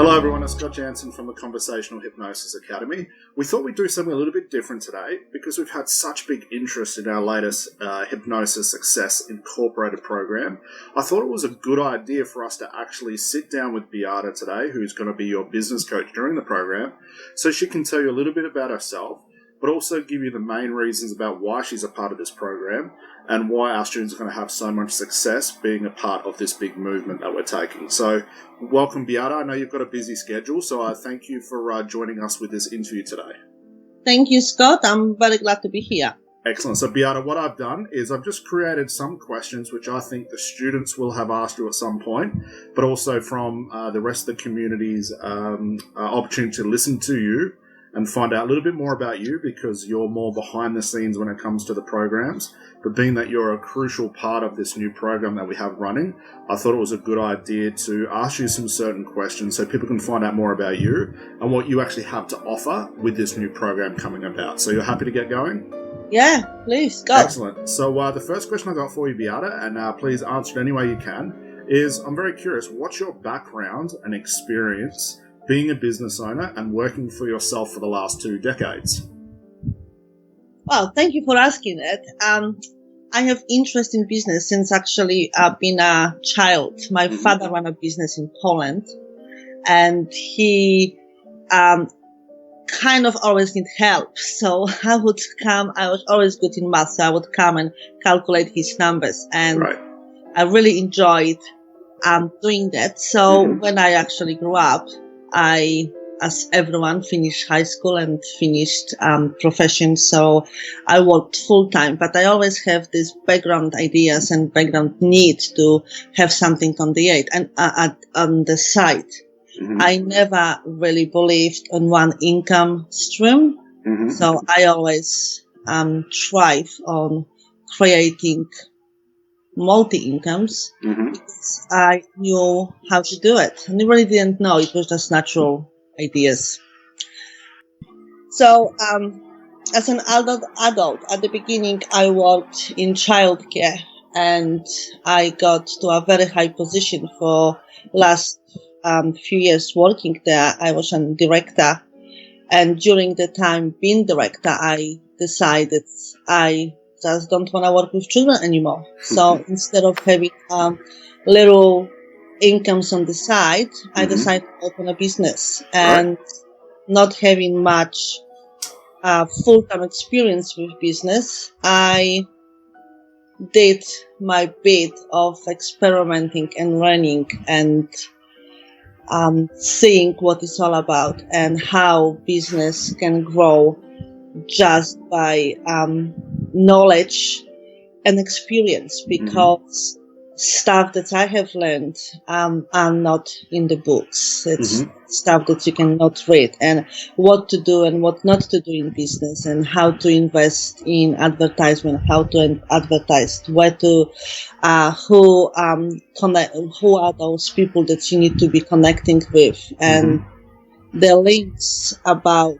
Hello everyone, it's Scott Jansen from the Conversational Hypnosis Academy. We thought we'd do something a little bit different today because we've had such big interest in our latest Hypnosis Success Incorporated program. I thought it was a good idea for us to actually sit down with Beata today, who's going to be your business coach during the program, so she can tell you a little bit about herself, but also give you the main reasons about why she's a part of this program and why our students are going to have so much success being a part of this big movement that we're taking. So welcome, Beata. I know you've got a busy schedule, so I thank you for joining us with this interview today. Thank you, Scott. I'm very glad to be here. Excellent. So, Beata, what I've done is I've just created some questions which I think the students will have asked you at some point, but also from the rest of the community's opportunity to listen to you and find out a little bit more about you, because you're more behind the scenes when it comes to the programs. But being that you're a crucial part of this new program that we have running, I thought it was a good idea to ask you some certain questions so people can find out more about you and what you actually have to offer with this new program coming about. So you're happy to get going? Yeah, please, go. Excellent. So the first question I got for you, Beata, and please answer it any way you can, is I'm very curious, what's your background and experience being a business owner and working for yourself for the last 2 decades? Well, thank you for asking it. I have interest in business since actually I've been a child. My father ran a business in Poland, and he kind of always need help. So I was always good in math, so I would come and calculate his numbers, and Right. I really enjoyed doing that. So when I actually grew up, I, as everyone, finished high school and finished profession. So I worked full time, but I always have this background ideas and background need to have something on the side. I never really believed on one income stream. So I always thrive on creating multi-incomes because I knew how to do it. And I really didn't know. It was just natural ideas. So as an adult, at the beginning, I worked in childcare, and I got to a very high position for last few years working there. I was a director, and during the time being director, I decided I just don't want to work with children anymore. So instead of having little incomes on the side, I decided to open a business. And not having much full-time experience with business, I did my bit of experimenting and learning and seeing what it's all about and how business can grow just by knowledge and experience, because stuff that I have learned are not in the books. It's stuff that you cannot read, and what to do and what not to do in business, and how to invest in advertisement, how to advertise, where to, who are those people that you need to be connecting with, and the links about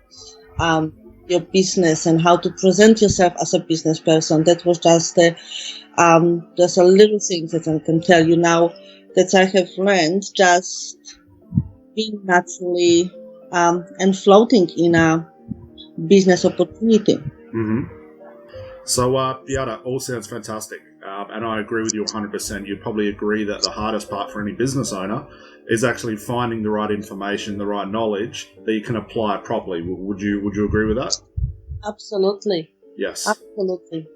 your business and how to present yourself as a business person. That was just there's a little thing that I can tell you now that I have learned just being naturally and floating in a business opportunity. So, Beata, all sounds fantastic. And I agree with you 100%. You'd probably agree that the hardest part for any business owner is actually finding the right information, the right knowledge that you can apply properly. Would you agree with that? Absolutely. Yes. Absolutely.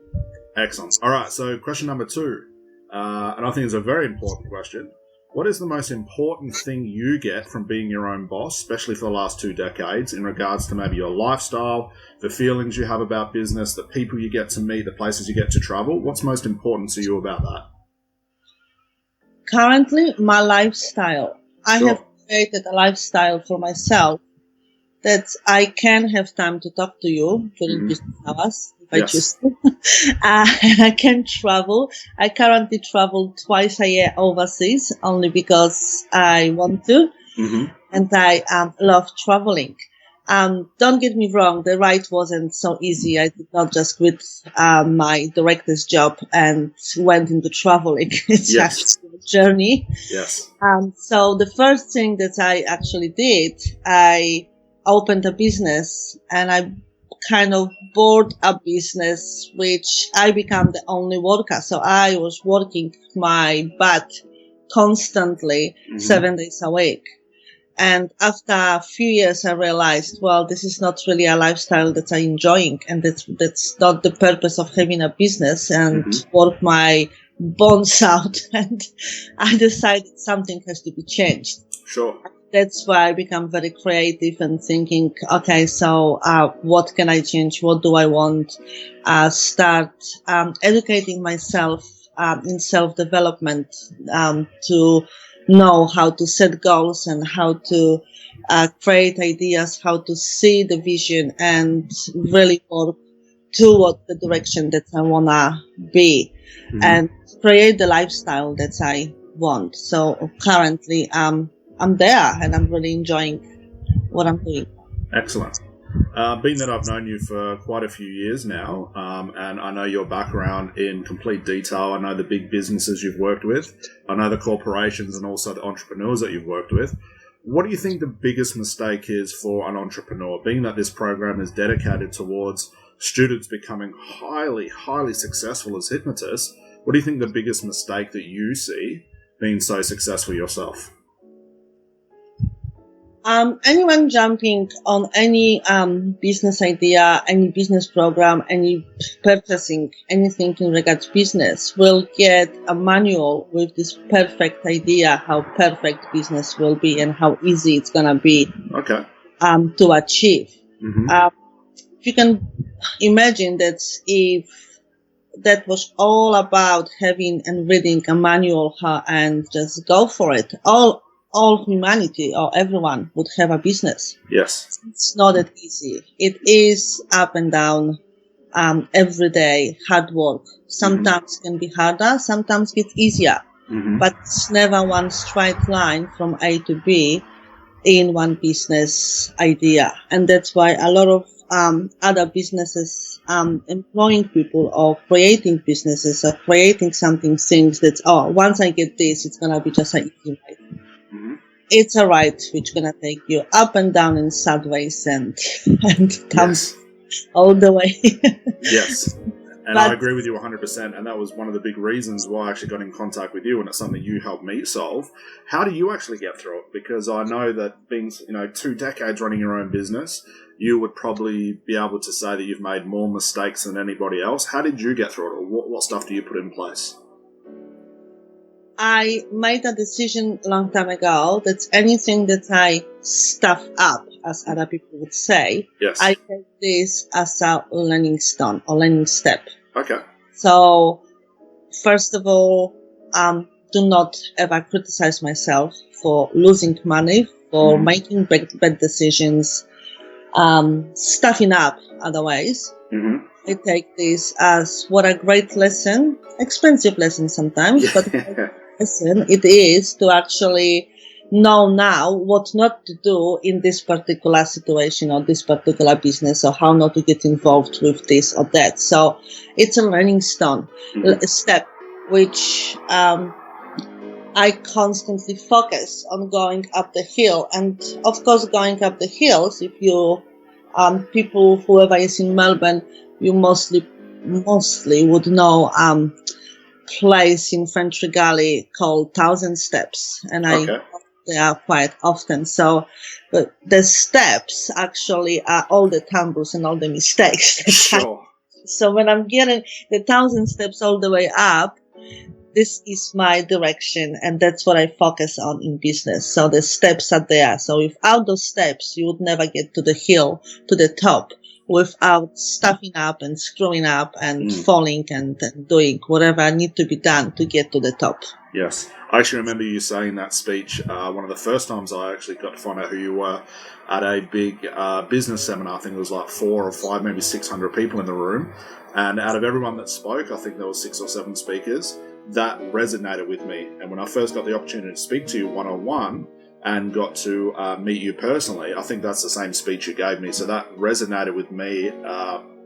Excellent. All right. So question number 2, and I think it's a very important question. What is the most important thing you get from being your own boss, especially for the last 2 decades, in regards to maybe your lifestyle, the feelings you have about business, the people you get to meet, the places you get to travel? What's most important to you about that? Currently, my lifestyle. I have created a lifestyle for myself that I can have time to talk to you during business hours if I choose to. And I can travel. I currently travel twice a year overseas only because I want to. And I love traveling. Don't get me wrong, the ride wasn't so easy. I did not just quit my director's job and went into traveling. It's actually journey. Yes. So the first thing that I actually did, I opened a business, and I kind of bought a business which I became the only worker. So I was working my butt constantly, 7 days a week. And after a few years, I realized, well, this is not really a lifestyle that I'm enjoying, and that's not the purpose of having a business, and work my bones out. And I decided something has to be changed. Sure. That's why I become very creative and thinking, okay, so what can I change? What do I want? Start educating myself in self-development to know how to set goals and how to create ideas, how to see the vision and really work toward the direction that I want to be and create the lifestyle that I want. So currently, I'm there and I'm really enjoying what I'm doing. Excellent. Being that I've known you for quite a few years now, and I know your background in complete detail, I know the big businesses you've worked with, I know the corporations and also the entrepreneurs that you've worked with. What do you think the biggest mistake is for an entrepreneur, being that this program is dedicated towards students becoming highly, highly successful as hypnotists? What do you think the biggest mistake that you see being so successful yourself? Anyone jumping on any business idea, any business program, any purchasing, anything in regards to business will get a manual with this perfect idea how perfect business will be and how easy it's going to be to achieve. You can imagine that if that was all about having and reading a manual and just go for it, all humanity or everyone would have a business. Yes. It's not that easy. It is up and down, every day, hard work. Sometimes can be harder, sometimes it's easier. But it's never one straight line from A to B in one business idea. And that's why a lot of other businesses employing people or creating businesses or creating things that, once I get this, it's going to be just an easy ride. It's a ride which gonna take you up and down in sideways and down all the way. Yes. And I agree with you 100%. And that was one of the big reasons why I actually got in contact with you, and it's something you helped me solve. How do you actually get through it? Because I know that being, 2 decades running your own business, you would probably be able to say that you've made more mistakes than anybody else. How did you get through it? Or what stuff do you put in place? I made a decision a long time ago that anything that I stuff up, as other people would say, I take this as a learning stone or learning step. Okay. So, first of all, do not ever criticize myself for losing money, for making bad decisions, stuffing up otherwise. I take this as what a great lesson, expensive lesson sometimes, but lesson it is to actually know now what not to do in this particular situation or this particular business, or how not to get involved with this or that. So it's a learning stone, a step which I constantly focus on going up the hill. And of course, going up the hills, if you people, whoever is in Melbourne, you mostly would know place in French Gully called 1,000 Steps, and they are quite often. So the steps actually are all the tumbles and all the mistakes. So when I'm getting the 1,000 steps all the way up, this is my direction, and that's what I focus on in business. So the steps are there. So without those steps, you would never get to the hill, to the top, without stuffing up and screwing up and falling and doing whatever need to be done to get to the top. Yes. I actually remember you saying that speech one of the first times I actually got to find out who you were at a big business seminar. I think it was like 4 or 5, maybe 600 people in the room. And out of everyone that spoke, I think there were 6 or 7 speakers, that resonated with me. And when I first got the opportunity to speak to you one-on-one and got to meet you personally, I think that's the same speech you gave me. So that resonated with me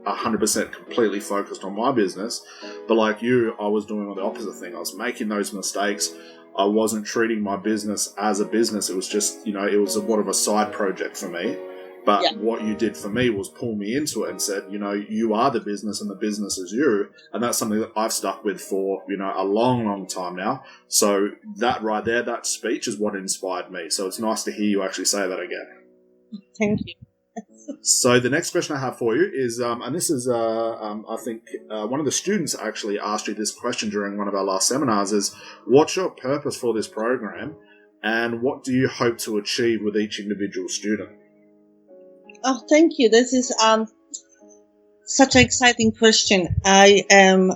100% completely focused on my business. But like you, I was doing the opposite thing. I was making those mistakes. I wasn't treating my business as a business. It was just, it was a, what of a side project for me. But what you did for me was pull me into it and said, you are the business and the business is you. And that's something that I've stuck with for, a long, long time now. So that right there, that speech is what inspired me. So it's nice to hear you actually say that again. Thank you. So the next question I have for you is, and this is, I think one of the students actually asked you this question during one of our last seminars is, what's your purpose for this program and what do you hope to achieve with each individual student? Oh, thank you. This is such an exciting question. I am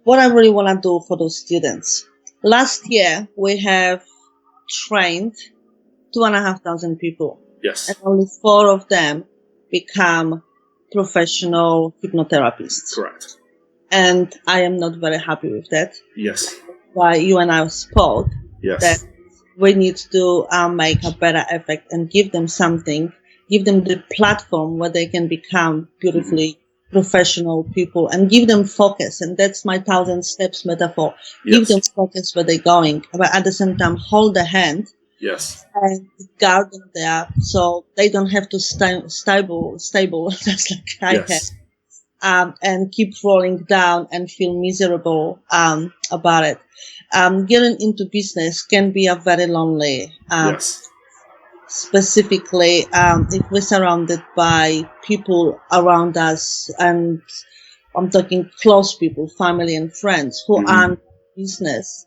what I really want to do for those students. Last year, we have trained 2,500 people. Yes. And only 4 of them become professional hypnotherapists. Correct. And I am not very happy with that. Yes. Why you and I spoke. Yes. That we need to make a better effect and give them something, give them the platform where they can become beautifully professional people and give them focus. And that's my 1,000 steps metaphor. Yes. Give them focus where they're going, but at the same time, hold the hand. Yes. And guard them there so they don't have to stable, just like I have. And keep rolling down and feel miserable about it. Getting into business can be a very lonely. Specifically, if we're surrounded by people around us, and I'm talking close people, family and friends who aren't business,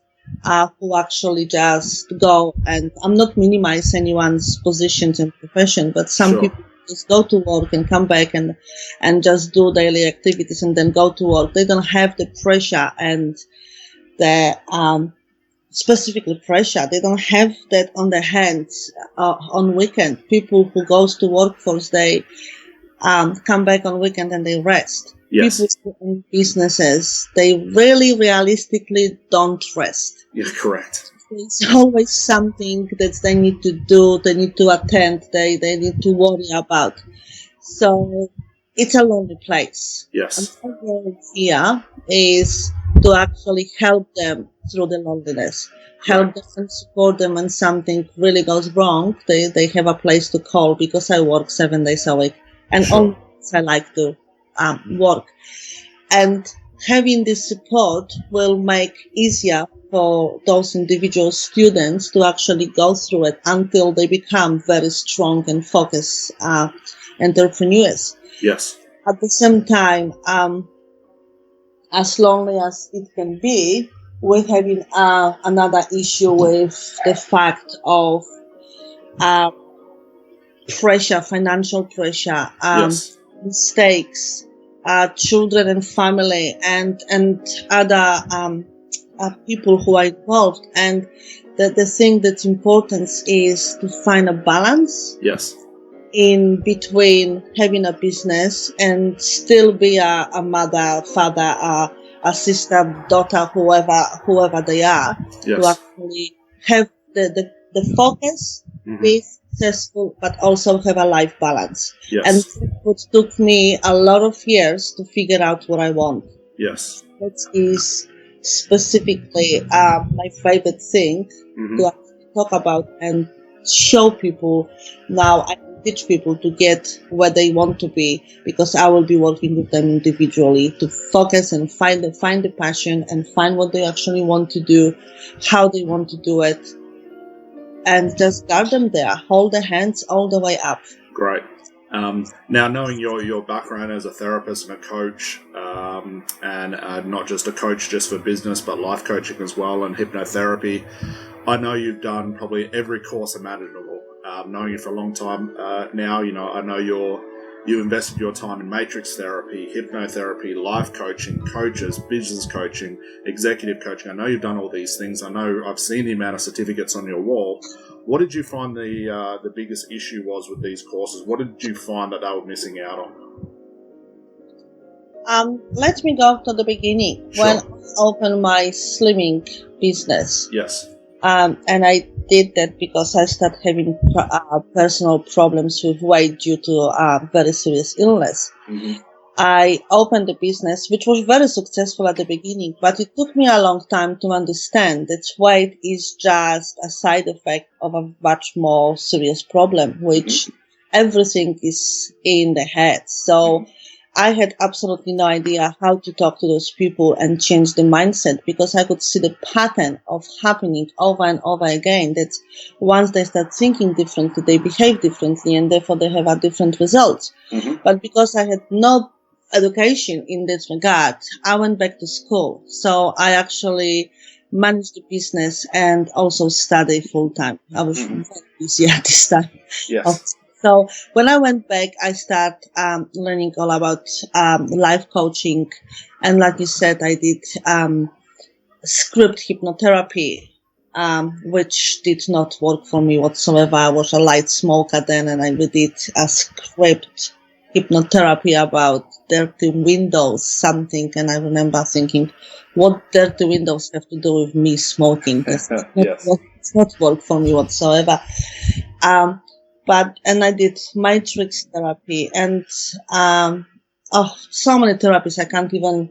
who actually just go, and I'm not minimizing anyone's positions and profession, but some people just go to work and come back and just do daily activities and then go to work. They don't have the pressure and the specifically pressure. They don't have that on their hands on weekend. People who goes to workforce, they come back on weekend and they rest. Yes. People in businesses, they really realistically don't rest. Yeah, correct. It's always something that they need to do, they need to attend, they need to worry about. So it's a lonely place. Yes. And my goal here is to actually help them through the loneliness. Help them and support them when something really goes wrong. They have a place to call, because I work 7 days a week. And only I like to work. And having this support will make easier for those individual students to actually go through it until they become very strong and focused entrepreneurs. Yes. At the same time, as lonely as it can be, we're having another issue with the fact of pressure, financial pressure, mistakes, children and family, and other people who are involved. And the thing that's important is to find a balance. Yes. In between having a business and still be a mother, father, a sister, daughter, whoever they are, to actually have the focus, be successful, but also have a life balance. Yes. And it took me a lot of years to figure out what I want. Yes. That is specifically my favorite thing to actually talk about and show people. Now I teach people to get where they want to be, because I will be working with them individually to focus and find the passion and find what they actually want to do, how they want to do it, and just guard them there, hold their hands all the way up. Great. Now, knowing your background as a therapist and a coach, and not just a coach just for business, but life coaching as well, and hypnotherapy, I know you've done probably every course imaginable. Knowing you for a long time now, I know you invested your time in matrix therapy, hypnotherapy, life coaching, coaches, business coaching, executive coaching. I know you've done all these things. I know I've seen the amount of certificates on your wall. What did you find the biggest issue was with these courses? What did you find that they were missing out on? Let me go to the beginning. Sure. When I opened my slimming business, yes, And I did that because I started having personal problems with weight due to very serious illness. Mm-hmm. I opened a business which was very successful at the beginning, but it took me a long time to understand that weight is just a side effect of a much more serious problem, which everything is in the head. So I had absolutely no idea how to talk to those people and change the mindset, because I could see the pattern of happening over and over again, that once they start thinking differently, they behave differently, and therefore they have a different results. But because I had no education in this regard, I went back to school. So I actually managed the business and also study full time. I was very busy at this time. Yes. So when I went back, I started learning all about life coaching. And like you said, I did script hypnotherapy, which did not work for me whatsoever. I was a light smoker then, and I did a script hypnotherapy about dirty windows, something. And I remember thinking, what dirty windows have to do with me smoking? It's not work for me whatsoever. And I did matrix therapy and so many therapies I can't even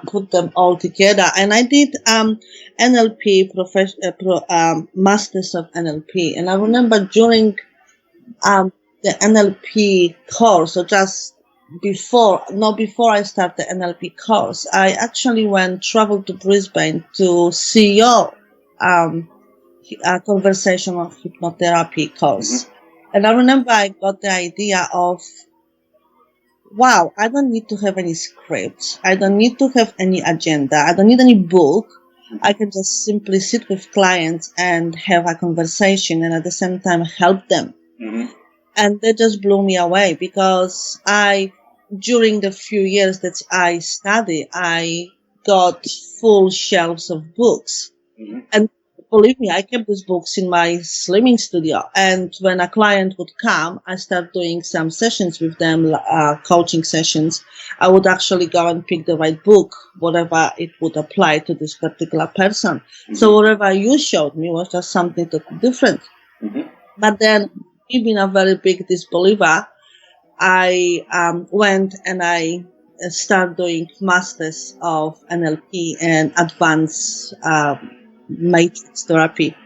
put them all together. And I did NLP masters of NLP. And I remember during the NLP course, or just before I started the NLP course, I actually traveled to Brisbane to see your a conversational hypnotherapy course. And I remember I got the idea of, wow, I don't need to have any script. I don't need to have any agenda. I don't need any book. I can just simply sit with clients and have a conversation and at the same time help them. And that just blew me away, because during the few years that I studied, I got full shelves of books. And believe me, I kept these books in my slimming studio. And when a client would come, I started doing some sessions with them, coaching sessions. I would actually go and pick the right book, whatever it would apply to this particular person. So whatever you showed me was just something totally different. But then, me being a very big disbeliever, I went and I started doing masters of NLP and advanced matrix therapy.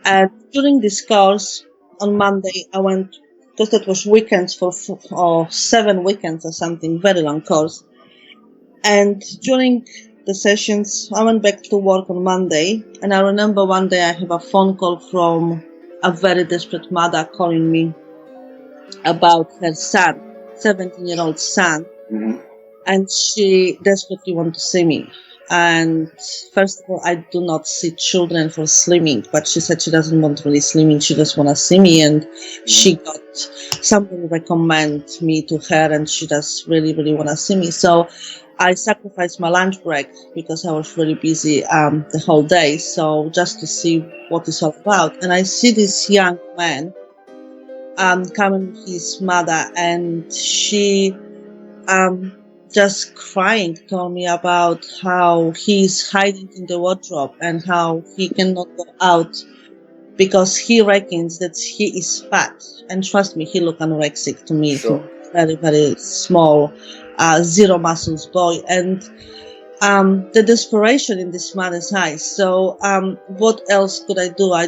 And during this course, on Monday, I went, because that was weekends for 7 weekends or something, very long course. And during the sessions, I went back to work on Monday. And I remember one day I have a phone call from a very desperate mother calling me about her son, 17-year-old son. And she desperately wanted to see me. And first of all, I do not see children for slimming, but she said she doesn't want really slimming. She just want to see me. And she got somebody recommend me to her, and she just really, really want to see me. So I sacrificed my lunch break because I was really busy the whole day. So just to see what it's all about. And I see this young man coming with his mother, and she just crying, told me about how he's hiding in the wardrobe and how he cannot go out because he reckons that he is fat. And trust me, he looked anorexic to me. Sure. Very, very small, zero muscles boy. And the desperation in this mother's eyes. So what else could I do? I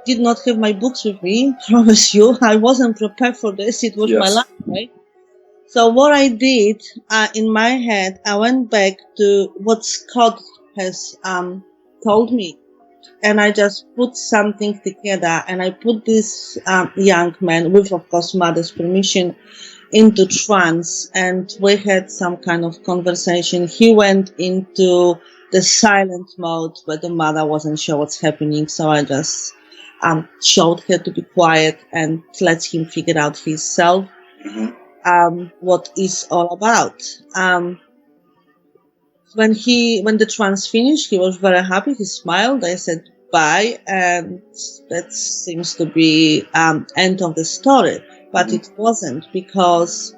did not have my books with me, promise you. I wasn't prepared for this. It was my life, right? So what I did in my head, I went back to what Scott has told me, and I just put something together, and I put this young man, with of course mother's permission, into trance, and we had some kind of conversation. He went into the silent mode where the mother wasn't sure what's happening, so I just showed her to be quiet and let him figure out himself. What is all about. When the trance finished, he was very happy. He smiled. I said bye, and that seems to be end of the story. But it wasn't, because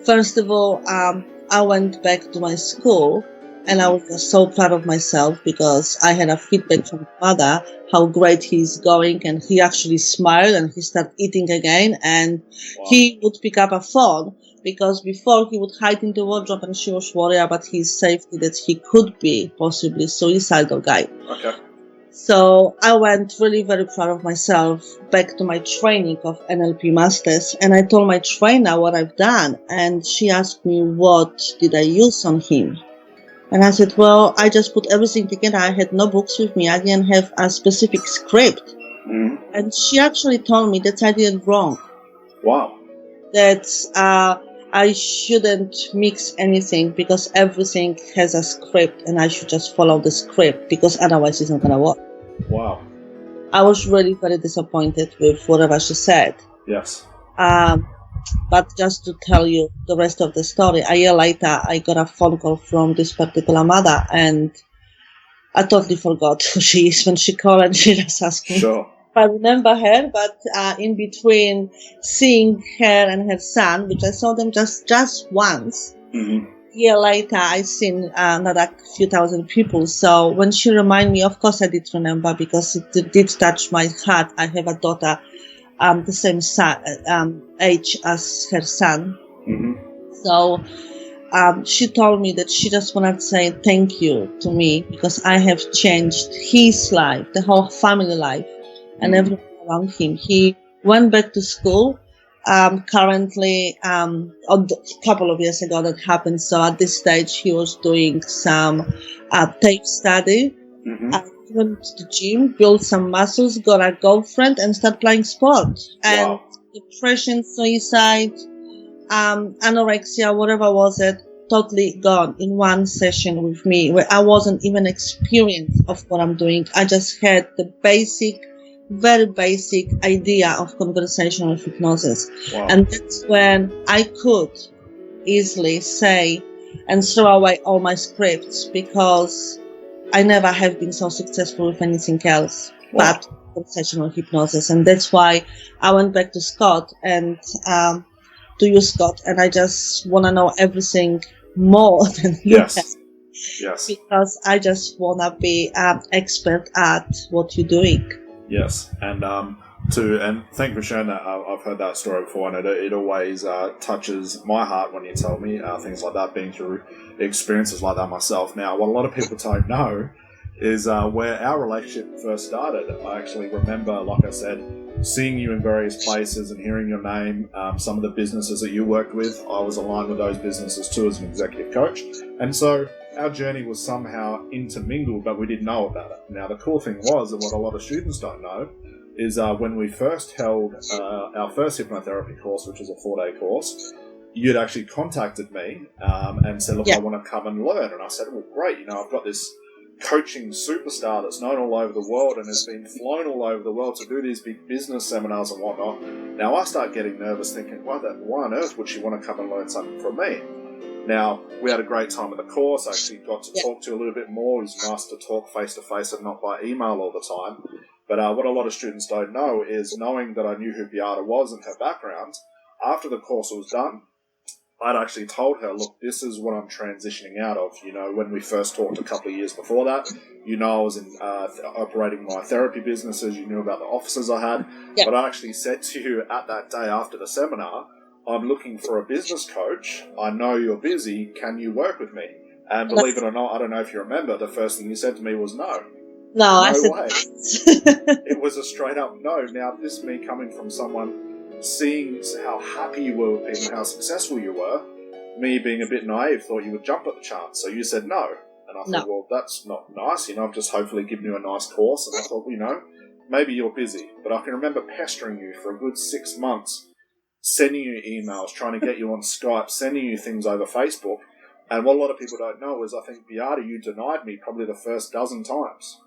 first of all, I went back to my school And I was just so proud of myself because I had a feedback from my mother how great he's going, and he actually smiled and he started eating again, and he would pick up a phone because before he would hide in the wardrobe and she was worried about his safety, that he could be possibly suicidal guy. Okay. So I went really very proud of myself back to my training of NLP Masters, and I told my trainer what I've done, and she asked me what did I use on him. And I said, well, I just put everything together. I had no books with me. I didn't have a specific script. Mm. And she actually told me that I did it wrong. Wow. That I shouldn't mix anything because everything has a script and I should just follow the script because otherwise it's not going to work. Wow. I was really very disappointed with whatever she said. Yes. But just to tell you the rest of the story, a year later, I got a phone call from this particular mother, and I totally forgot who she is when she called, and she just asked me Sure. if I remember her. But in between seeing her and her son, which I saw them just once, Mm-hmm. a year later, I seen another few thousand people. So when she reminded me, of course I did remember because it did touch my heart. I have a daughter the same age as her son. Mm-hmm. So she told me that she just wanted to say thank you to me because I have changed his life, the whole family life, and everyone around him. He went back to school. Currently, a couple of years ago that happened. So at this stage, he was doing some tape study. Went to the gym, built some muscles, got a girlfriend, and started playing sport. And depression, suicide, anorexia, whatever was it, totally gone in one session with me, where I wasn't even experienced of what I'm doing. I just had the very basic idea of conversational hypnosis. Wow. And that's when I could easily say and throw away all my scripts because I never have been so successful with anything else but conversational hypnosis. And that's why I went back to Scott and to you, Scott, and I just want to know everything more than you have. Yes. Because I just want to be expert at what you're doing. Yes. And thank you for sharing that. I've heard that story before, and it always touches my heart when you tell me things like that, being through experiences like that myself. Now, what a lot of people don't know is where our relationship first started. I actually remember, like I said, seeing you in various places and hearing your name. Some of the businesses that you worked with, I was aligned with those businesses too as an executive coach. And so our journey was somehow intermingled, but we didn't know about it. Now, the cool thing was, and what a lot of students don't know, is when we first held our first hypnotherapy course, which was a 4-day course, you'd actually contacted me and said, look, I want to come and learn. And I said, well, great, I've got this coaching superstar that's known all over the world and has been flown all over the world to do these big business seminars and whatnot. Now, I start getting nervous thinking, why on earth would she want to come and learn something from me? Now, we had a great time at the course. I actually got to talk to you a little bit more. It was nice to talk face-to-face and not by email all the time. But what a lot of students don't know is, knowing that I knew who Beata was and her background, after the course was done, I'd actually told her, look, this is what I'm transitioning out of. When we first talked a couple of years before that, I was in operating my therapy businesses. You knew about the offices I had. But I actually said to you at that day after the seminar, I'm looking for a business coach. I know you're busy. Can you work with me? And believe it or not, I don't know if you remember, the first thing you said to me was no. No I said way. It was a straight up no. Now, this me coming from someone seeing how happy you were with people, how successful you were, me being a bit naive, thought you would jump at the chance. So you said no. And I thought, well, that's not nice. I've just hopefully given you a nice course. And I thought, maybe you're busy. But I can remember pestering you for a good 6 months, sending you emails, trying to get you on Skype, sending you things over Facebook. And what a lot of people don't know is, I think, Beata, you denied me probably the first dozen times.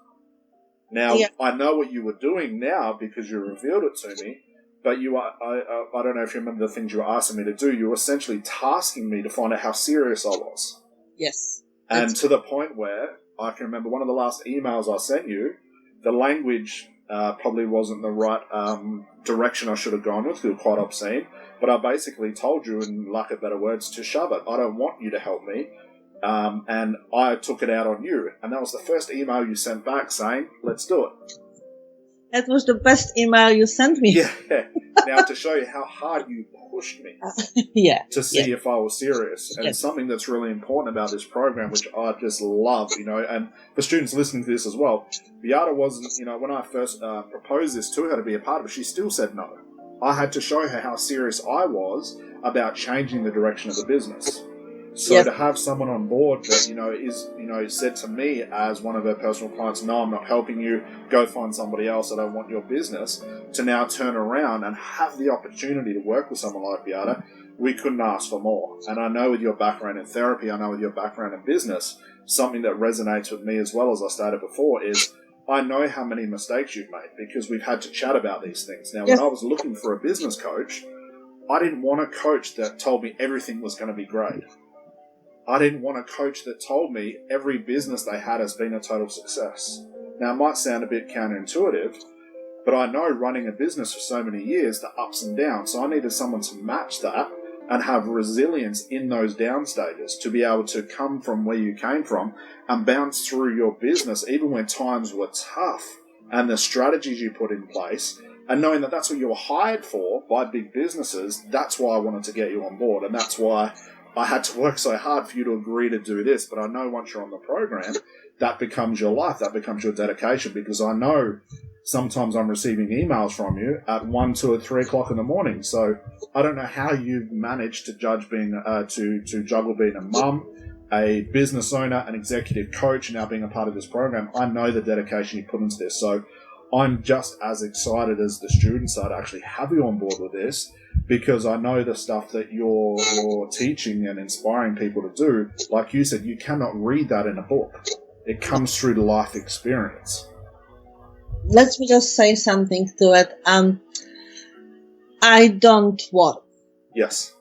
Now, I know what you were doing now because you revealed it to me, but I don't know if you remember the things you were asking me to do. You were essentially tasking me to find out how serious I was. Yes. And to the point where I can remember one of the last emails I sent you, the language probably wasn't the right direction I should have gone with. It was quite obscene. But I basically told you, in lack of better words, to shove it. I don't want you to help me. and I took it out on you. And that was the first email you sent back saying, let's do it. That was the best email you sent me. Yeah. Now, to show you how hard you pushed me to see if I was serious. And something that's really important about this program, which I just love, and for students listening to this as well, Beata wasn't, when I first proposed this to her to be a part of it, she still said no. I had to show her how serious I was about changing the direction of the business. So to have someone on board that, said to me as one of her personal clients, no, I'm not helping you, go find somebody else, I don't want your business, to now turn around and have the opportunity to work with someone like Beata, we couldn't ask for more. And I know with your background in therapy, I know with your background in business, something that resonates with me as well, as I stated before, is I know how many mistakes you've made because we've had to chat about these things. Now, when I was looking for a business coach, I didn't want a coach that told me everything was going to be great. I didn't want a coach that told me every business they had has been a total success. Now, it might sound a bit counterintuitive, but I know running a business for so many years, the ups and downs. So I needed someone to match that and have resilience in those down stages to be able to come from where you came from and bounce through your business, even when times were tough, and the strategies you put in place. And knowing that that's what you were hired for by big businesses, that's why I wanted to get you on board. And that's why I had to work so hard for you to agree to do this. But I know once you're on the program, that becomes your life. That becomes your dedication, because I know sometimes I'm receiving emails from you at 1, 2, or 3 o'clock in the morning. So I don't know how you managed to judge being, to juggle being a mum, a business owner, an executive coach, and now being a part of this program. I know the dedication you put into this. So I'm just as excited as the students are to actually have you on board with this, because I know the stuff that you're teaching and inspiring people to do. Like you said, you cannot read that in a book. It comes through the life experience. Let me just say something to it. I don't work. Yes.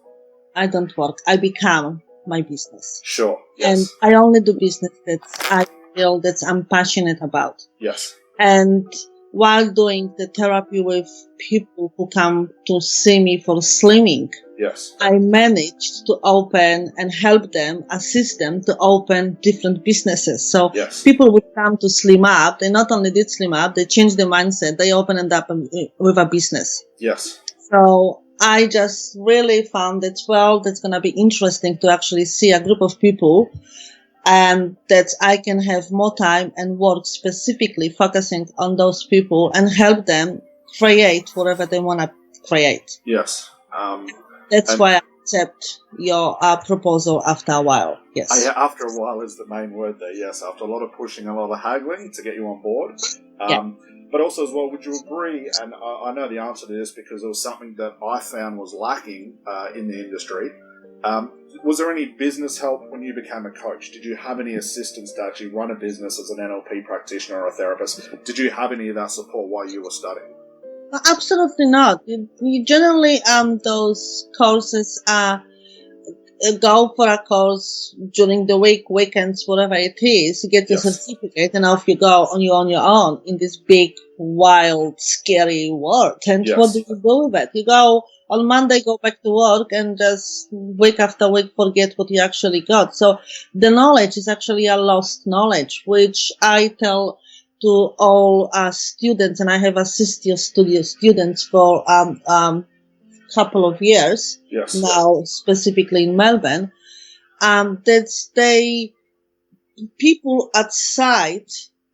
I don't work. I become my business. Sure. Yes. And I only do business that I feel that I'm passionate about. Yes. And while doing the therapy with people who come to see me for slimming, yes, I managed to open and help them, assist them to open different businesses. So people would come to slim up. They not only did slim up, they changed their mindset. They opened up with a business. Yes. So I just really found that, well, that's going to be interesting to actually see a group of people, and that I can have more time and work specifically focusing on those people and help them create whatever they want to create. Yes. That's why I accept your proposal after a while. Yes. After a while is the main word there. Yes. After a lot of pushing, a lot of haggling to get you on board. But also as well, would you agree, and I know the answer to this because it was something that I found was lacking in the industry. Was there any business help when you became a coach? Did you have any assistance to actually run a business as an NLP practitioner or a therapist? Did you have any of that support while you were studying? Absolutely not. You generally, those courses go for a course during the week, weekends, whatever it is. You get your certificate, and off you go on your own in this big, wild, scary world. And what do you do with it? You go on Monday, go back to work, and just week after week forget what you actually got. So the knowledge is actually a lost knowledge, which I tell to all students, and I have assisted studio students for couple of years now, specifically in Melbourne. That people outside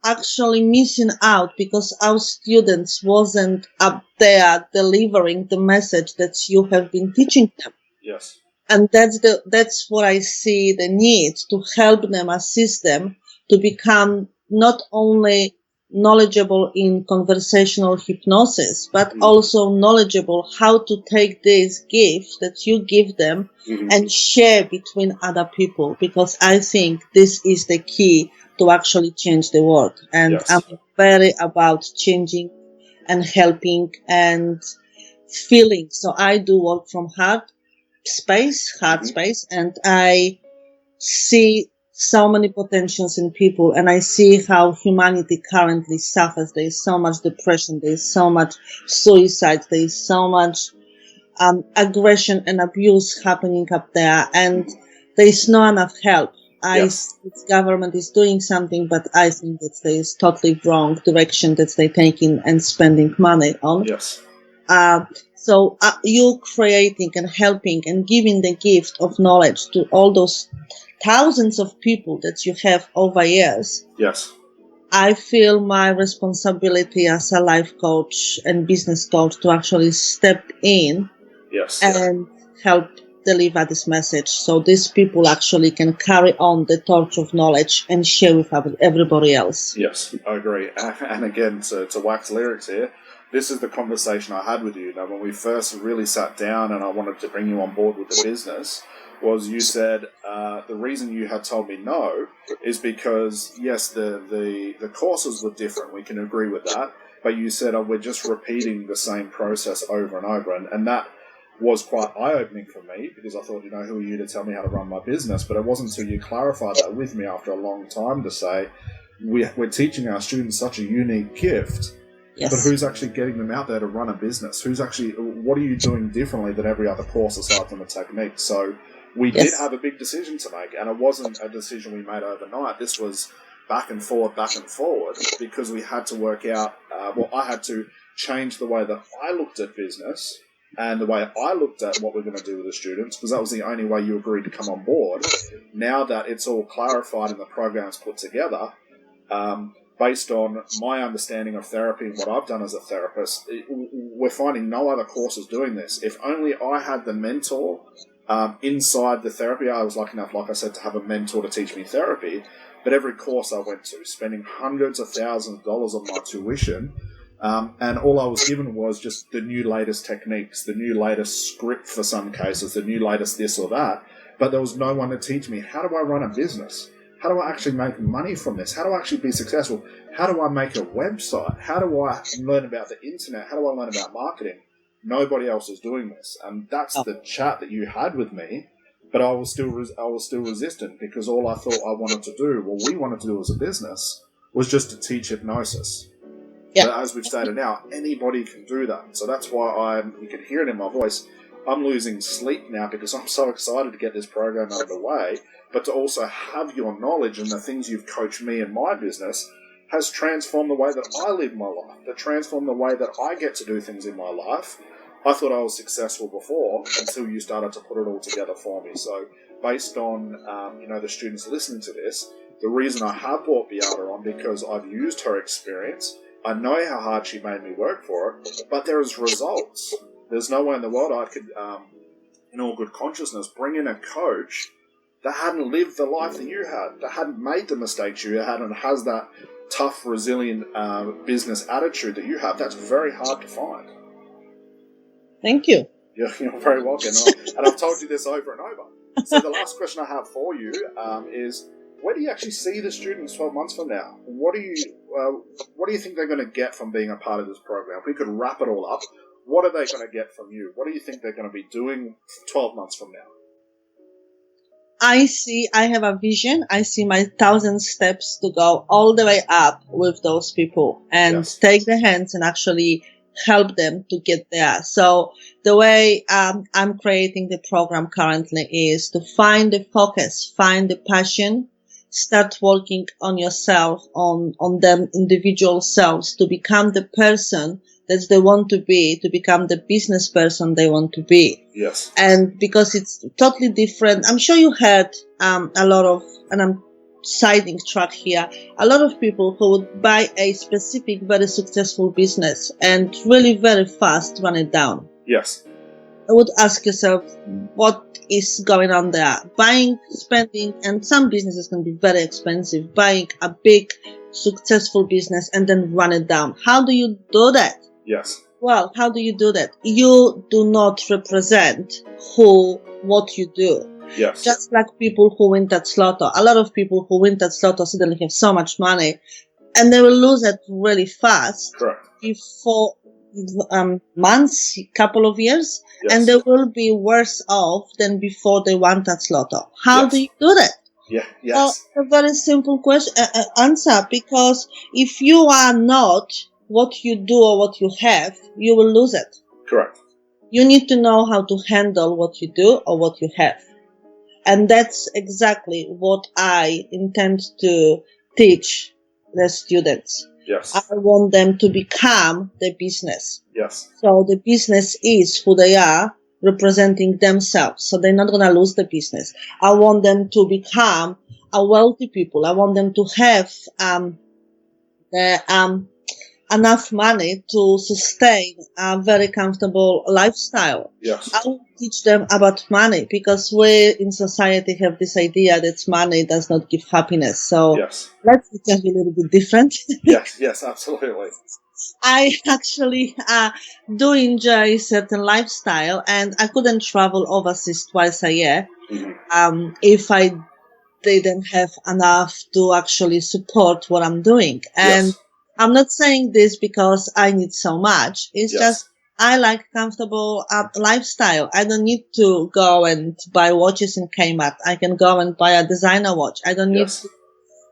actually missing out because our students wasn't up there delivering the message that you have been teaching them. Yes. And that's what I see the need to help them, assist them to become not only knowledgeable in conversational hypnosis, but also knowledgeable how to take this gift that you give them and share between other people, because I think this is the key to actually change the world. And I'm very about changing and helping and feeling. So I do work from hard space, and I see so many potentials in people, and I see how humanity currently suffers. There is so much depression, there is so much suicide, there is so much aggression and abuse happening up there, and there is not enough help. Yes. This government is doing something, but I think that there is totally wrong direction that they're taking and spending money on. Yes. So you creating and helping and giving the gift of knowledge to all those thousands of people that you have over years. Yes. I feel my responsibility as a life coach and business coach to actually step in Yes. and help deliver this message, so these people actually can carry on the torch of knowledge and share with everybody else. Yes, I agree. And again, to wax lyrics here, this is the conversation I had with you. Now, when we first really sat down and I wanted to bring you on board with the business, was you said the reason you had told me no is because, yes, the courses were different. We can agree with that. But you said, we're just repeating the same process over and over. And that was quite eye-opening for me, because I thought, who are you to tell me how to run my business? But it wasn't until you clarified that with me after a long time to say, we're teaching our students such a unique gift, yes, but who's actually getting them out there to run a business? What are you doing differently than every other course aside from the technique? So we did have a big decision to make, and it wasn't a decision we made overnight. This was back and forward, because we had to work out, I had to change the way that I looked at business and the way I looked at what we're going to do with the students, because that was the only way you agreed to come on board. Now that it's all clarified and the program's put together, based on my understanding of therapy and what I've done as a therapist, we're finding no other courses doing this. If only I had the mentor inside the therapy. I was lucky enough, like I said, to have a mentor to teach me therapy, but every course I went to, spending hundreds of thousands of dollars on my tuition, and all I was given was just the new latest techniques, the new latest script for some cases, the new latest this or that. But there was no one to teach me, how do I run a business? How do I actually make money from this? How do I actually be successful? How do I make a website? How do I learn about the internet? How do I learn about marketing? Nobody else is doing this. And that's the chat that you had with me. But I was still resistant, because all I thought I wanted to do, we wanted to do as a business, was just to teach hypnosis. Yeah. But as we've stated now, anybody can do that. So that's why you can hear it in my voice, I'm losing sleep now, because I'm so excited to get this program underway, but to also have your knowledge and the things you've coached me in my business has transformed the way that I live my life, to transform the way that I get to do things in my life. I thought I was successful before until you started to put it all together for me. So based on the students listening to this, the reason I have brought Beata on, because I've used her experience. I know how hard she made me work for it, but there is results. There's no way in the world I could, in all good consciousness, bring in a coach that hadn't lived the life that you had, that hadn't made the mistakes you had, and has that tough, resilient business attitude that you have. That's very hard to find. Thank you. You're very welcome. And I've told you this over and over. So the last question I have for you is, where do you actually see the students 12 months from now? What do you think they're going to get from being a part of this program? If we could wrap it all up, what are they going to get from you? What do you think they're going to be doing 12 months from now? I have a vision. I see my 1,000 steps to go all the way up with those people and take their hands and actually help them to get there. So the way I'm creating the program currently is to find the focus, find the passion, start working on yourself, on them individual selves, to become the person that they want to be, to become the business person they want to be. Yes. And because it's totally different, I'm sure you heard a lot of, and I'm siding track here, a lot of people who would buy a specific, very successful business and really very fast run it down. Yes. I would ask yourself, what is going on there? Buying, spending, and some businesses can be very expensive. Buying a big, successful business and then run it down. How do you do that? Yes. Well, how do you do that? You do not represent what you do. Yes. Just like people who win that lotto. A lot of people who win that lotto suddenly have so much money and they will lose it really fast. Correct. Before months, couple of years, and they will be worse off than before they won that lotto. How do you do that? Yeah. Yes. Well, a very simple question answer, because if you are not what you do or what you have, you will lose it. Correct. You need to know how to handle what you do or what you have. And that's exactly what I intend to teach the students. Yes. I want them to become the business. Yes. So the business is who they are, representing themselves. So they're not going to lose the business. I want them to become a wealthy people. I want them to have enough money to sustain a very comfortable lifestyle. Yes. I will teach them about money because we in society have this idea that money does not give happiness. So yes. let's become a little bit different. Yes, absolutely. I actually do enjoy certain lifestyle, and I couldn't travel overseas twice a year if I didn't have enough to actually support what I'm doing. And Yes. I'm not saying this because I need so much. It's Yes. just I like comfortable lifestyle. I don't need to go and buy watches in Kmart. I can go and buy a designer watch. I don't need to.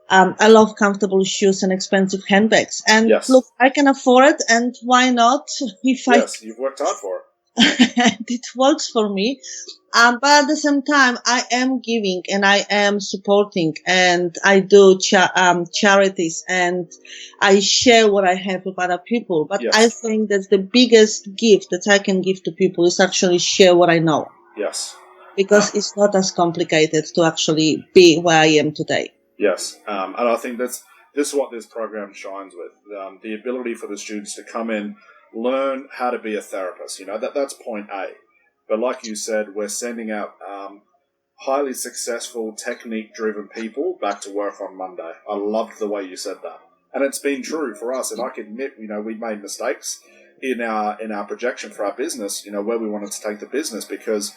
I love comfortable shoes and expensive handbags. And look, I can afford it. And why not? If you've worked hard for it. it works for me. But at the same time, I am giving and I am supporting, and I do charities, and I share what I have with other people. But I think that the biggest gift that I can give to people is actually share what I know. Yes. Because it's not as complicated to actually be where I am today. Yes. And I think this is what this program shines with. The ability for the students to come in, learn how to be a therapist. That's point A. But like you said, we're sending out highly successful, technique-driven people back to work on Monday. I loved the way you said that. And it's been true for us. And I can admit, we made mistakes in our projection for our business, where we wanted to take the business, because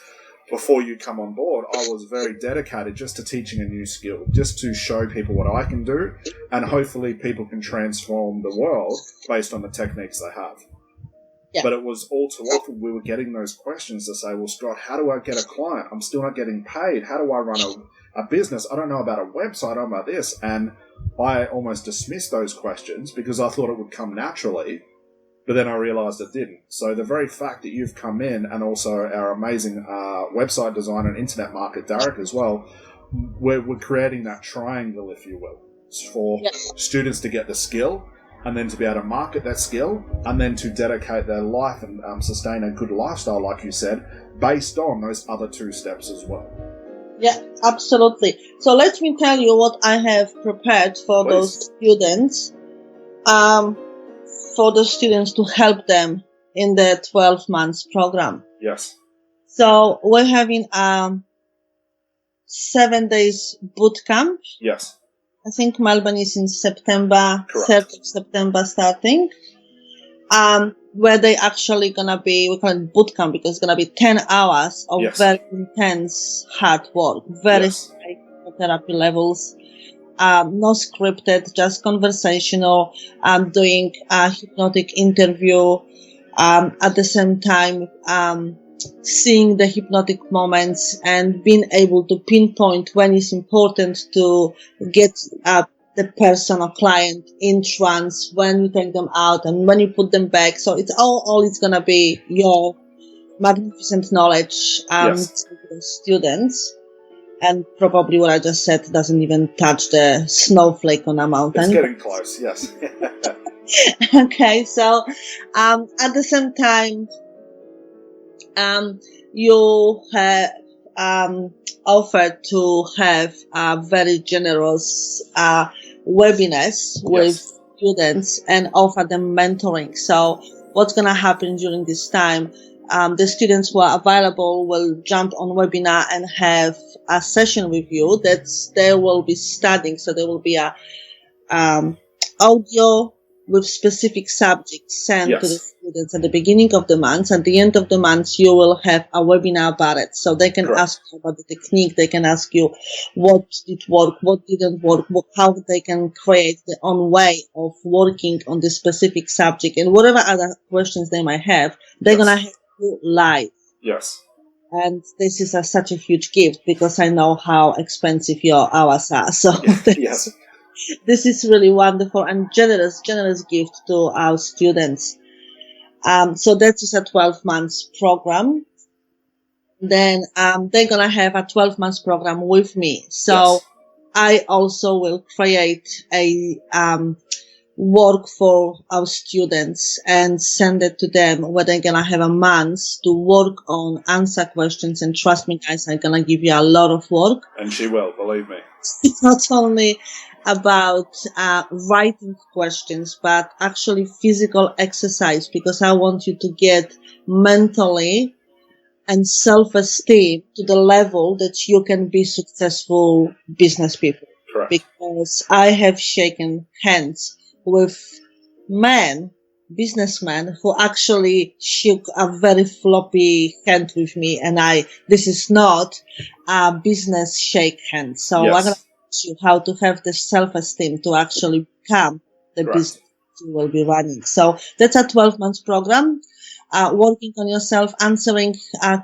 before you come on board, I was very dedicated just to teaching a new skill, just to show people what I can do, and hopefully people can transform the world based on the techniques they have. Yeah. But it was all too often we were getting those questions to say, well, Scott, how do I get a client? I'm still not getting paid. How do I run a business? I don't know about a website. I don't know about this. And I almost dismissed those questions because I thought it would come naturally, but then I realized it didn't. So the very fact that you've come in, and also our amazing website designer and internet market, Derek, as well, we're creating that triangle, if you will, for students to get the skill, and then to be able to market that skill, and then to dedicate their life and sustain a good lifestyle, like you said, based on those other two steps as well. Yeah, absolutely. So let me tell you what I have prepared for those students, for the students to help them in the 12 months program. Yes. So we're having 7 days boot camp. Yes. I think Melbourne is in September, Correct. 3rd of September starting, where they actually gonna be, we call it boot camp because it's gonna be 10 hours of very intense hard work, very high therapy levels, no scripted, just conversational, doing a hypnotic interview, at the same time, seeing the hypnotic moments and being able to pinpoint when it's important to get the person or client in trance, when you take them out and when you put them back. So it's all it's going to be your magnificent knowledge to the students. And probably what I just said doesn't even touch the snowflake on a mountain. It's getting close, yes. Okay, so at the same time, you have offered to have very generous webinars with students and offer them mentoring. So what's going to happen during this time? The students who are available will jump on webinar and have a session with you that they will be studying. So there will be a audio with specific subjects sent to the students at the beginning of the month. At the end of the month, you will have a webinar about it. So they can ask you about the technique. They can ask you what did work, what didn't work, how they can create their own way of working on this specific subject, and whatever other questions they might have, they're going to have you live. Yes. And this is such a huge gift because I know how expensive your hours are. So yes. This is really wonderful and generous gift to our students. So that is a 12 months program. then they're going to have a 12-month program with me. So Yes. I also will create a work for our students and send it to them where they're going to have a month to work on, answer questions. And trust me, guys, I'm going to give you a lot of work. And she will, believe me. It's not only about writing questions, but actually physical exercise, because I want you to get mentally and self-esteem to the level that you can be successful business people. Correct. Because I have shaken hands with businessmen who actually shook a very floppy hand with me, and this is not a business shake hand. So I'm going to teach you how to have the self-esteem to actually become the business you will be running. So that's a 12-month program. Working on yourself, answering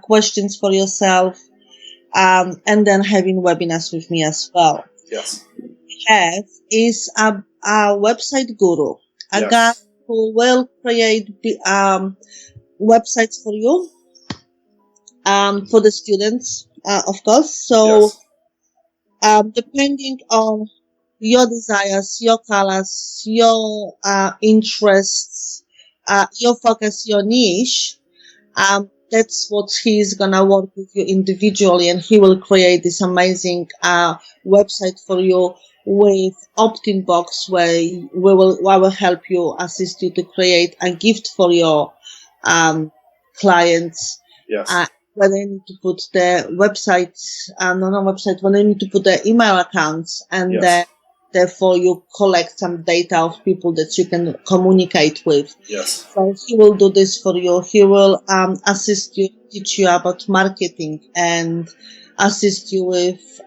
questions for yourself, and then having webinars with me as well. Yes. Have is a website guru, a guy who will create websites for you, for the students, of course. So, depending on your desires, your colors, your interests, your focus, your niche, that's what he's gonna work with you individually, and he will create this amazing website for you with opt-in box where I will help you, assist you to create a gift for your clients. Yes. When they need to put their website, when they need to put their email accounts, and therefore you collect some data of people that you can communicate with. Yes. So he will do this for you. He will assist you, teach you about marketing, and assist you with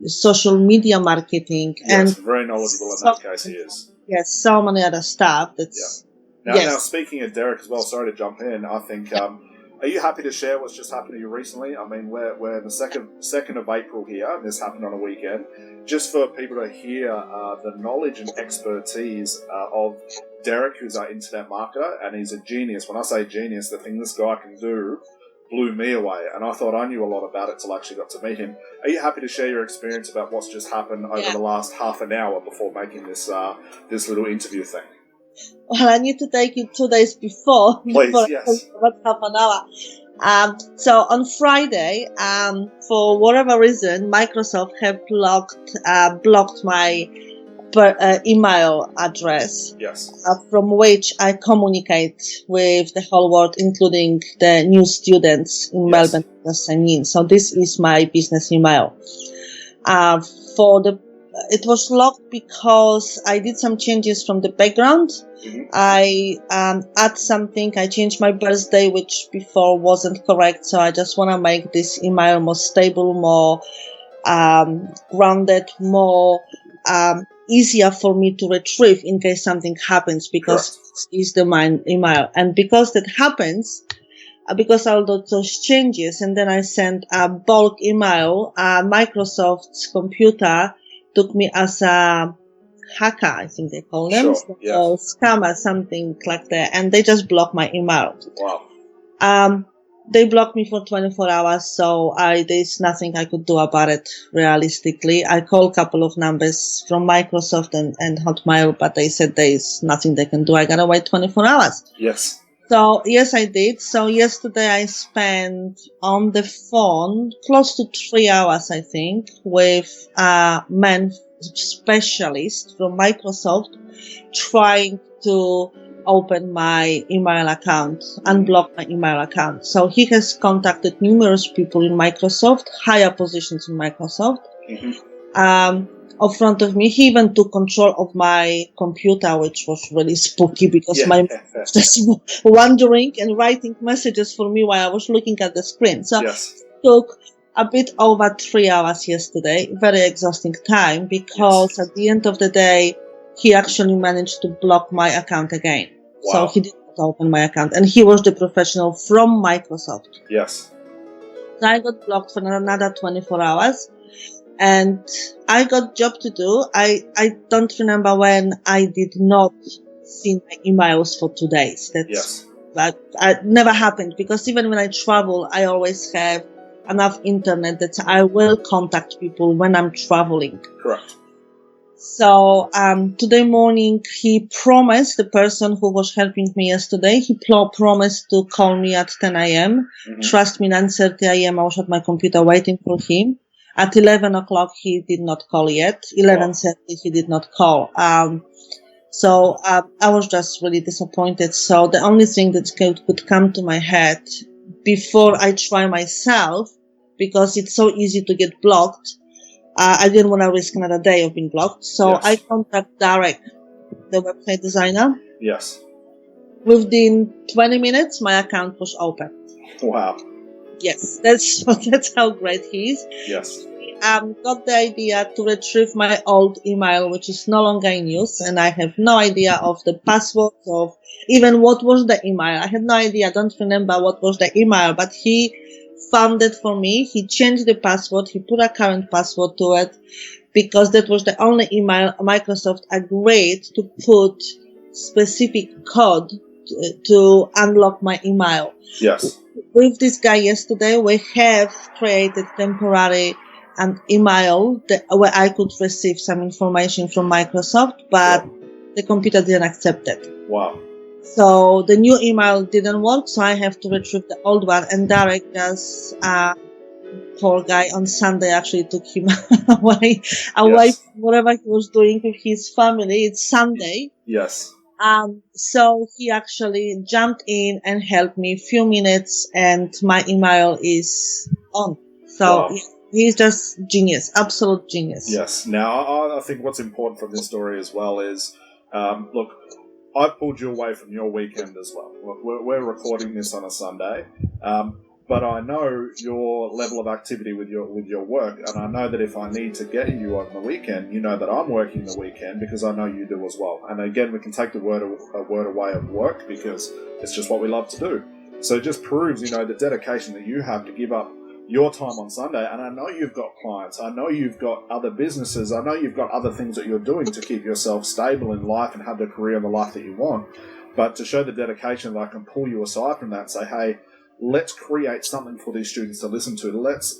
social media marketing. Yes, and very knowledgeable in that case he is. Yes, so many other stuff. Now, speaking of Derek as well, sorry to jump in, I think, are you happy to share what's just happened to you recently? I mean, we're the 2nd of April here, and this happened on a weekend. Just for people to hear the knowledge and expertise of Derek, who's our internet marketer, and he's a genius. When I say genius, the thing this guy can do blew me away, and I thought I knew a lot about it till I actually got to meet him. Are you happy to share your experience about what's just happened over the last half an hour before making this little interview thing? Well, I need to take you 2 days before. Please, yes. About half an hour. So on Friday, for whatever reason, Microsoft have blocked my email address. Yes. From which I communicate with the whole world, including the new students in Melbourne. So this is my business email. It was locked because I did some changes from the background. Mm-hmm. I add something. I changed my birthday, which before wasn't correct. So I just want to make this email more stable, more grounded, more easier for me to retrieve in case something happens, because it's the main email. And because that happens, because all those changes, and then I sent a bulk email, Microsoft's computer took me as a hacker, I think they call them, or scammer, something like that, and they just blocked my email. Wow. They blocked me for 24 hours, so there's nothing I could do about it, realistically. I called a couple of numbers from Microsoft and Hotmail, but they said there's nothing they can do. I gotta wait 24 hours. Yes. So, yes, I did. So, yesterday I spent on the phone close to 3 hours, I think, with a man specialist from Microsoft trying to open my email account, unblock my email account. So he has contacted numerous people in Microsoft, higher positions in Microsoft. Mm-hmm. In front of me, he even took control of my computer, which was really spooky because my mom was just wandering and writing messages for me while I was looking at the screen. So it took a bit over 3 hours yesterday, very exhausting time, because at the end of the day, he actually managed to block my account again. Wow. So he did not open my account, and he was the professional from Microsoft. Yes. So I got blocked for another 24 hours. And I got job to do. I don't remember when I did not see my emails for 2 days. That's I never happened, because even when I travel, I always have enough internet that I will contact people when I'm traveling. Correct. So today morning, he promised, the person who was helping me yesterday, he promised to call me at 10 a.m. Mm-hmm. Trust me, 9:30 a.m. I was at my computer waiting for him. At 11 o'clock, he did not call yet. 11:30, he did not call. So I was just really disappointed. So the only thing that could come to my head before I try myself, because it's so easy to get blocked, I didn't want to risk another day of being blocked. So Yes. I contacted Derek, the website designer. Yes. Within 20 minutes, my account was open. Wow. Yes, that's how great he is. Yes. Got the idea to retrieve my old email, which is no longer in use, and I have no idea of the password of even what was the email. I had no idea. I don't remember what was the email, but he found it for me. He changed the password. He put a current password to it, because that was the only email Microsoft agreed to put specific code to unlock my email. Yes. With this guy yesterday, we have created temporary email where I could receive some information from Microsoft, but the computer didn't accept it. Wow. So the new email didn't work, so I have to retrieve the old one. And Derek just, poor guy, on Sunday actually took him away Yes. from whatever he was doing with his family. It's Sunday. Yes. So he actually jumped in and helped me a few minutes, and my email is on. So he's just genius, absolute genius. Yes. Now, I think what's important from this story as well is, look, I pulled you away from your weekend as well. Look, we're recording this on a Sunday, but I know your level of activity with your work, and I know that if I need to get you on the weekend, you know that I'm working the weekend, because I know you do as well. And again, we can take the word away of work, because it's just what we love to do. So it just proves, the dedication that you have to give up your time on Sunday. And I know you've got clients. I know you've got other businesses. I know you've got other things that you're doing to keep yourself stable in life and have the career and the life that you want. But to show the dedication that I can pull you aside from that and say, hey, let's create something for these students to listen to. Let's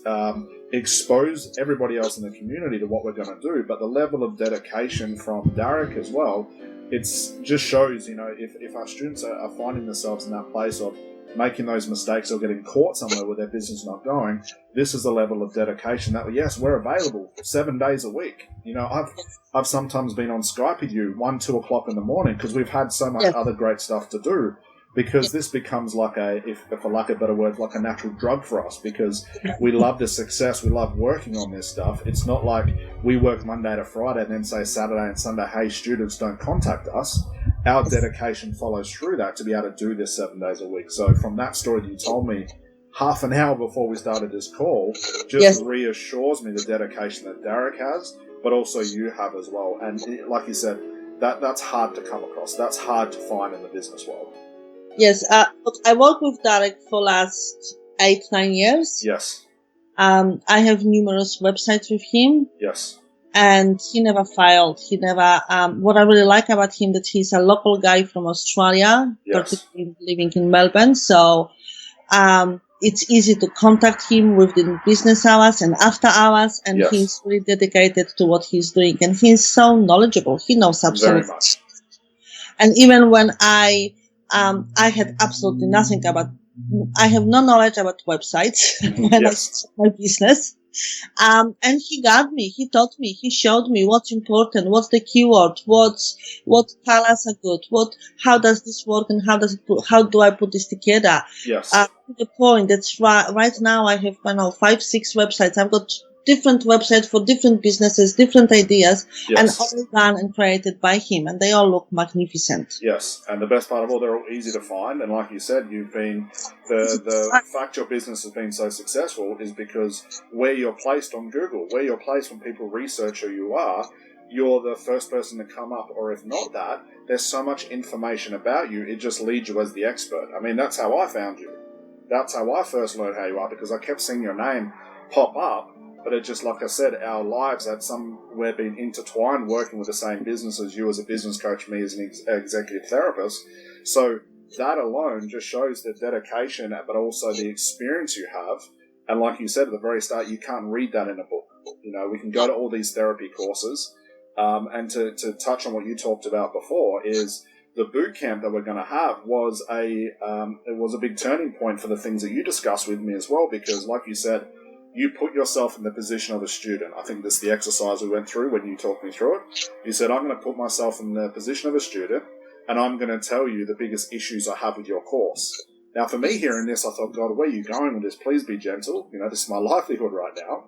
expose everybody else in the community to what we're going to do. But the level of dedication from Derek as well, it's just shows, if our students are finding themselves in that place of making those mistakes or getting caught somewhere with their business not going, this is a level of dedication that, yes, we're available 7 days a week. I've sometimes been on Skype with you 1-2 o'clock in the morning, because we've had so much other great stuff to do. Because this becomes like if for lack of better words, like a natural drug for us, because we love the success, we love working on this stuff. It's not like we work Monday to Friday and then say Saturday and Sunday, hey, students, don't contact us. Our dedication follows through that to be able to do this 7 days a week. So from that story that you told me half an hour before we started this call, just reassures me the dedication that Derek has, but also you have as well. And like you said, that's hard to come across. That's hard to find in the business world. Yes, I worked with Derek for last 8-9 years. Yes. I have numerous websites with him. Yes. And he never failed. He never, what I really like about him, that he's a local guy from Australia, particularly living in Melbourne. So, it's easy to contact him within business hours and after hours. And he's really dedicated to what he's doing. And he's so knowledgeable. He knows absolutely. Very much. And even when I had absolutely nothing I have no knowledge about websites when I started my business. And he got me, he taught me, he showed me what's important, what's the keyword, what colors are good, how does this work, and how do I put this together? Yes. To the point that's right now I have, 5-6 websites. I've got different websites for different businesses, different ideas, and all done and created by him, and they all look magnificent. Yes, and the best part of all, they're all easy to find, and like you said, you've been, the fact your business has been so successful is because where you're placed on Google, where you're placed when people research who you are, you're the first person to come up, or if not that, there's so much information about you, it just leads you as the expert. I mean, that's how I found you. That's how I first learned how you are, because I kept seeing your name pop up. But it just, like I said, our lives had somewhere been intertwined, working with the same business as you as a business coach, me as an executive therapist. So that alone just shows the dedication, but also the experience you have. And like you said at the very start, you can't read that in a book. You know, we can go to all these therapy courses. And to touch on what you talked about before, is the boot camp that we're going to have was it was a big turning point for the things that you discussed with me as well, because like you said, you put yourself in the position of a student. I think that's the exercise we went through when you talked me through it. You said, I'm going to put myself in the position of a student, and I'm going to tell you the biggest issues I have with your course. Now, for me hearing this, I thought, God, where are you going with this? Please be gentle. You know, this is my livelihood right now.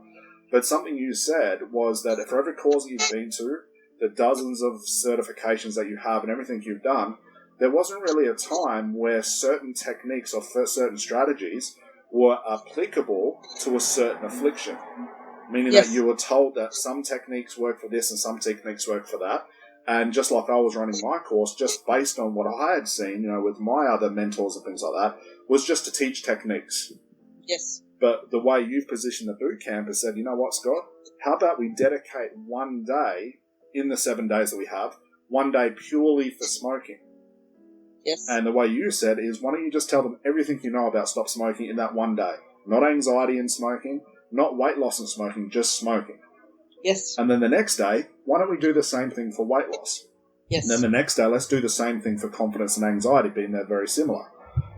But something you said was that for every course that you've been to, the dozens of certifications that you have and everything you've done, there wasn't really a time where certain techniques or certain strategies were applicable to a certain affliction. Meaning that you were told that some techniques work for this and some techniques work for that. And just like I was running my course, just based on what I had seen, you know, with my other mentors and things like that, was just to teach techniques. Yes. But the way you've positioned the boot camp is said, you know what, Scott? How about we dedicate one day in the 7 days that we have, one day purely for smoking? Yes. And the way you said is, why don't you just tell them everything you know about stop smoking in that one day? Not anxiety in smoking, not weight loss in smoking, just smoking. Yes. And then the next day, why don't we do the same thing for weight loss? Yes. And then the next day, let's do the same thing for confidence and anxiety, being they're very similar.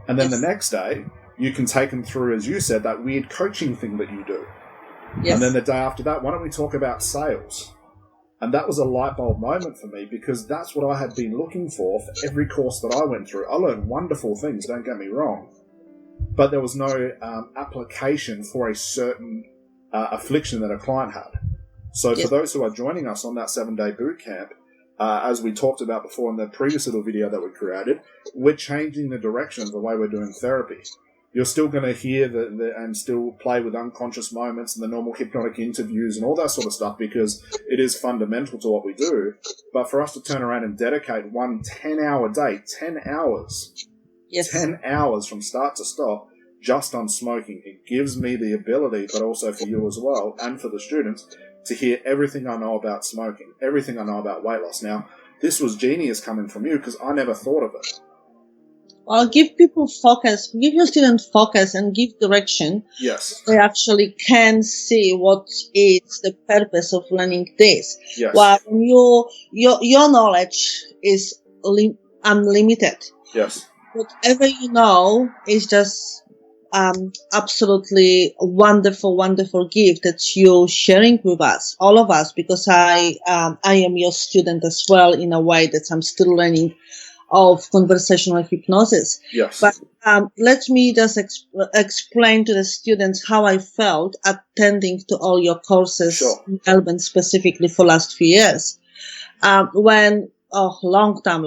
And then the next day, you can take them through, as you said, that weird coaching thing that you do. Yes. And then the day after that, why don't we talk about sales? And that was a light bulb moment for me, because that's what I had been looking for every course that I went through. I learned wonderful things, don't get me wrong. But there was no application for a certain affliction that a client had. So for those who are joining us on that 7-day boot camp, as we talked about before in the previous little video that we created, we're changing the direction of the way we're doing therapy. You're still going to hear and still play with unconscious moments and the normal hypnotic interviews and all that sort of stuff, because it is fundamental to what we do. But for us to turn around and dedicate one 10-hour day, 10 hours, 10 hours from start to stop, just on smoking, it gives me the ability, but also for you as well, and for the students, to hear everything I know about smoking, everything I know about weight loss. Now, this was genius coming from you, because I never thought of it. Well, give people focus, give your students focus and give direction. Yes. They actually can see what is the purpose of learning this. Yes. Well, your knowledge is unlimited. Yes. Whatever you know is just absolutely wonderful, wonderful gift that you're sharing with us, all of us, because I am your student as well, in a way that I'm still learning of conversational hypnosis. Yes. But let me just explain to the students how I felt attending to all your courses in Melbourne, specifically for last few years. Long time,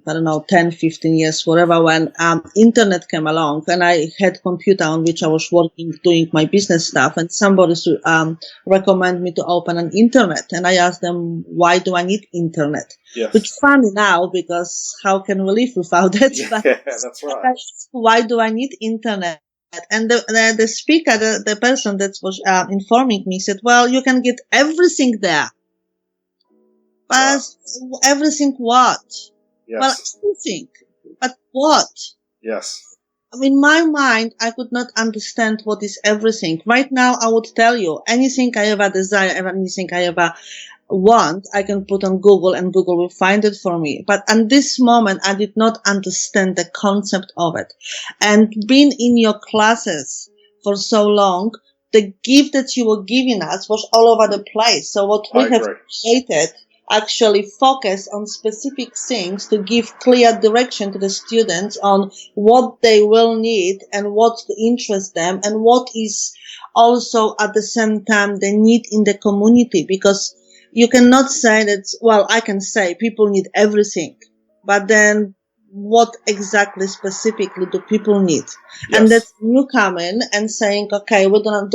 I don't know, 10, 15 years, whatever, when internet came along and I had computer on which I was working, doing my business stuff, and somebody recommended me to open an internet. And I asked them, why do I need internet? Yes. Which is funny now, because how can we live without it? Yeah, but that's right. Why do I need internet? And the speaker, the person that was informing me said, well, you can get everything there. But everything what? Yes. Well, everything. But what? Yes. In my mind, I could not understand what is everything. Right now, I would tell you, anything I ever desire, anything I ever want, I can put on Google and Google will find it for me. But at this moment, I did not understand the concept of it. And being in your classes for so long, the gift that you were giving us was all over the place. So what we have created actually focus on specific things to give clear direction to the students on what they will need and what interests them and what is also at the same time the need in the community. Because you cannot say that, well, I can say people need everything, but then what exactly specifically do people need? Yes. And that you come in and saying, okay, we're gonna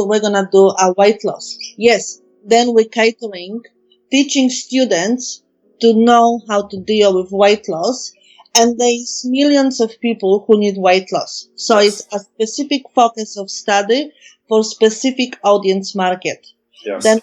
do a weight loss. Yes. Then we're catering, teaching students to know how to deal with weight loss. And there's millions of people who need weight loss. So it's a specific focus of study for specific audience market. Yes. Then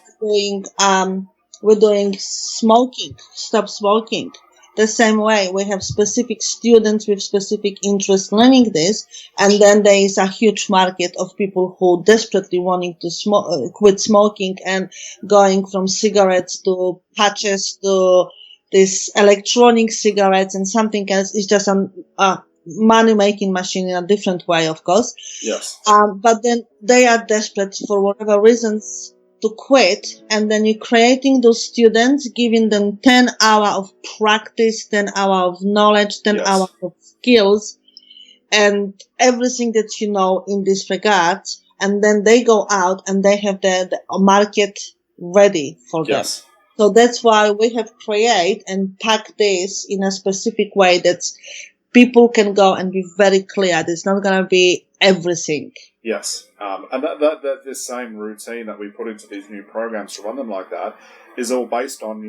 we're doing smoking, stop smoking. the same way. We have specific students with specific interest learning this, and then there is a huge market of people who desperately wanting to quit smoking and going from cigarettes to patches to this electronic cigarettes and something else. Is just a money-making machine in a different way, of course. Yes. But then they are desperate for whatever reasons to quit, and then you're creating those students, giving them 10 hours of practice, 10 hours of knowledge, 10 hours of skills, and everything that you know in this regard, and then they go out and they have the market ready for them. So that's why we have created and packed this in a specific way that people can go and be very clear. It's not going to be everything. Yes. And that this same routine that we put into these new programs to run them like that is all based on,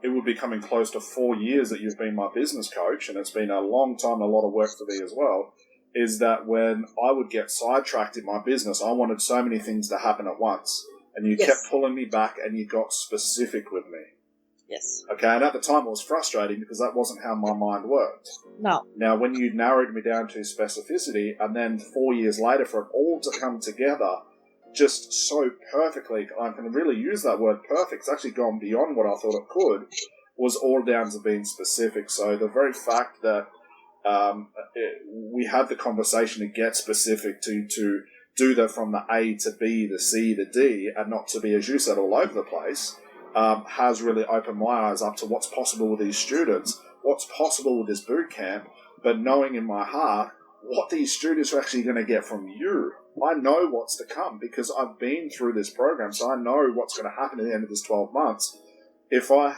it would be coming close to 4 years that you've been my business coach, and it's been a long time, a lot of work for me as well, is that when I would get sidetracked in my business, I wanted so many things to happen at once. And you kept pulling me back and you got specific with me. Yes. Okay, and at the time it was frustrating because that wasn't how my mind worked. No. Now, when you narrowed me down to specificity, and then 4 years later for it all to come together just so perfectly, I can really use that word perfect, it's actually gone beyond what I thought it could, was all down to being specific. So the very fact that we had the conversation to get specific, to do that from the A to B, the C to D, and not to be, as you said, all over the place, has really opened my eyes up to what's possible with these students, what's possible with this boot camp, but knowing in my heart what these students are actually going to get from you. I know what's to come because I've been through this program, so I know what's going to happen at the end of this 12 months. If I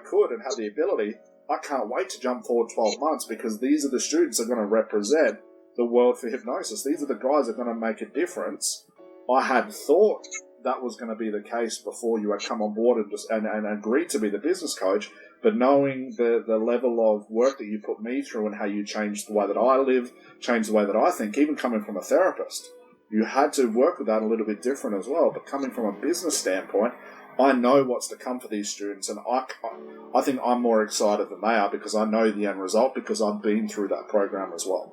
could and had the ability, I can't wait to jump forward 12 months because these are the students that are going to represent the world for hypnosis. These are the guys that are going to make a difference. I had thought that was going to be the case before you had come on board and agreed to be the business coach, but knowing the level of work that you put me through and how you changed the way that I live, changed the way that I think, even coming from a therapist, you had to work with that a little bit different as well. But coming from a business standpoint, I know what's to come for these students, and I think I'm more excited than they are because I know the end result because I've been through that program as well.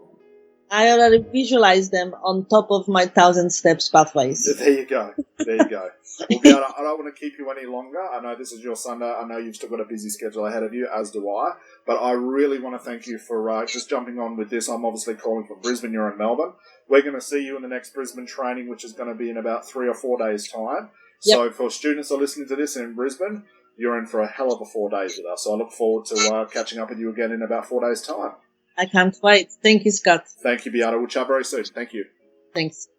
I already visualize them on top of my 1,000 steps pathways. There you go. Well, Beata, I don't want to keep you any longer. I know this is your Sunday. I know you've still got a busy schedule ahead of you, as do I. But I really want to thank you for just jumping on with this. I'm obviously calling from Brisbane. You're in Melbourne. We're going to see you in the next Brisbane training, which is going to be in about 3 or 4 days' time. Yep. So for students that are listening to this in Brisbane, you're in for a hell of a 4 days with us. So I look forward to catching up with you again in about 4 days' time. I can't wait. Thank you, Scott. Thank you, Beata. We'll chat very soon. Thank you. Thanks.